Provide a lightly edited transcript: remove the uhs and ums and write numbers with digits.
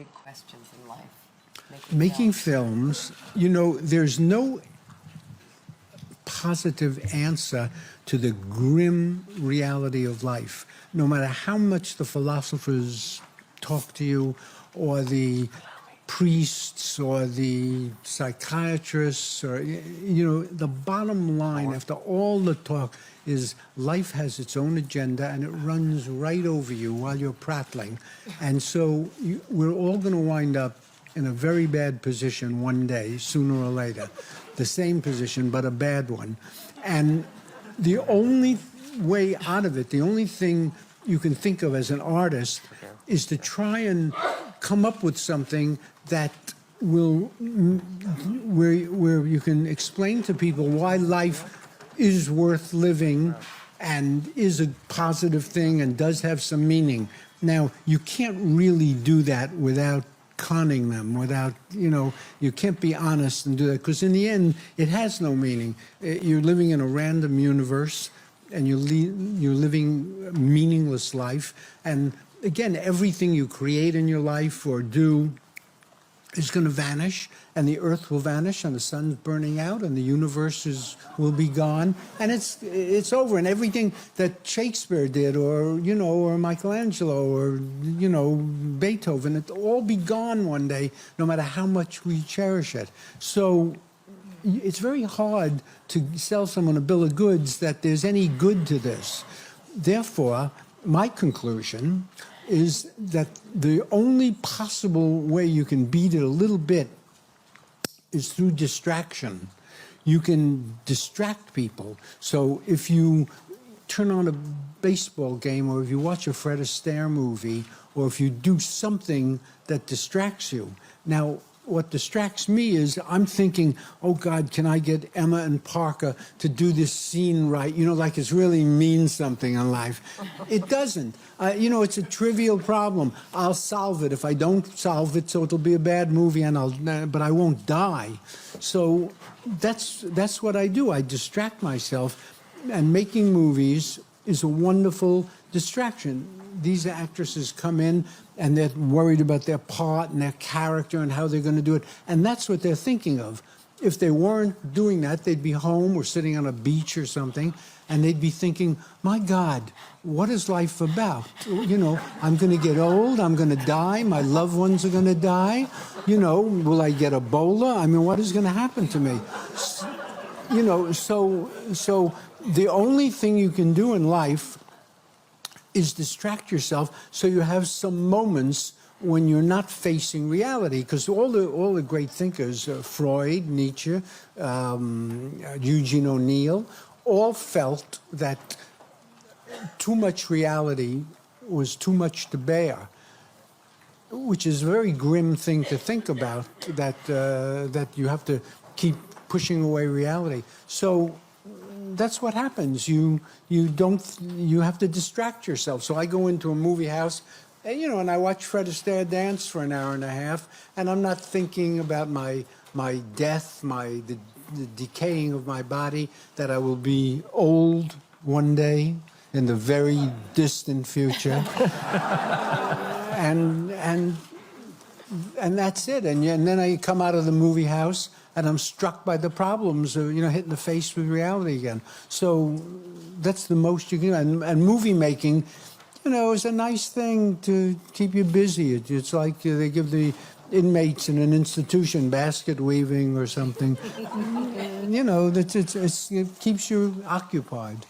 questions in life. Making films, you know, there's no positive answer to the grim reality of life. No matter how much the philosophers talk to you, or the priests, or the psychiatrists, or, you know, the bottom line after all the talk is life has its own agenda and it runs right over you while you're prattling. And so we're all going to wind up in a very bad position one day, sooner or later. The same position, but a bad one. And the only way out of it, the only thing you can think of as an artist is to try and come up with something that will, where you can explain to people why life is worth living and is a positive thing and does have some meaning. Now, you can't really do that without conning them, without, you know, you can't be honest and do that, because in the end, it has no meaning. You're living in a random universe, and you're living a meaningless life. And again, everything you create in your life or do is going to vanish, and the earth will vanish, and the sun's burning out, and the universe will be gone, and it's over. And everything that Shakespeare did, or, you know, or Michelangelo, or, you know, Beethoven, it'll all be gone one day, no matter how much we cherish it. So it's very hard to sell someone a bill of goods that there's any good to this. Therefore, my conclusion is that the only possible way you can beat it a little bit is through distraction. You can distract people. So if you turn on a baseball game, or if you watch a Fred Astaire movie, or if you do something that distracts you. Now, what distracts me is I'm thinking, oh God, can I get Emma and Parker to do this scene right? You know, like it really means something in life. It doesn't. You know, it's a trivial problem. I'll solve it if I don't solve it, so it'll be a bad movie, and but I won't die. So that's what I do. I distract myself, and making movies is a wonderful distraction. These actresses come in and they're worried about their part and their character and how they're going to do it. And that's what they're thinking of. If they weren't doing that, they'd be home or sitting on a beach or something, and they'd be thinking, my God, what is life about? You know, I'm going to get old, I'm going to die, my loved ones are going to die. You know, will I get Ebola? I mean, what is going to happen to me? You know, so the only thing you can do in life is distract yourself so you have some moments when you're not facing reality. Because all the great thinkers, Freud, Nietzsche, Eugene O'Neill, all felt that too much reality was too much to bear, which is a very grim thing to think about, that you have to keep pushing away reality. So that's what happens. You have to distract yourself. So I go into a movie house, and, you know, and I watch Fred Astaire dance for an hour and a half, and I'm not thinking about my death, the decaying of my body, that I will be old one day in the very distant future, and that's it. And then I come out of the movie house, and I'm struck by the problems of, you know, hitting the face with reality again. So that's the most you can do. And movie making, you know, is a nice thing to keep you busy. It's like they give the inmates in an institution basket weaving or something. You know, it keeps you occupied.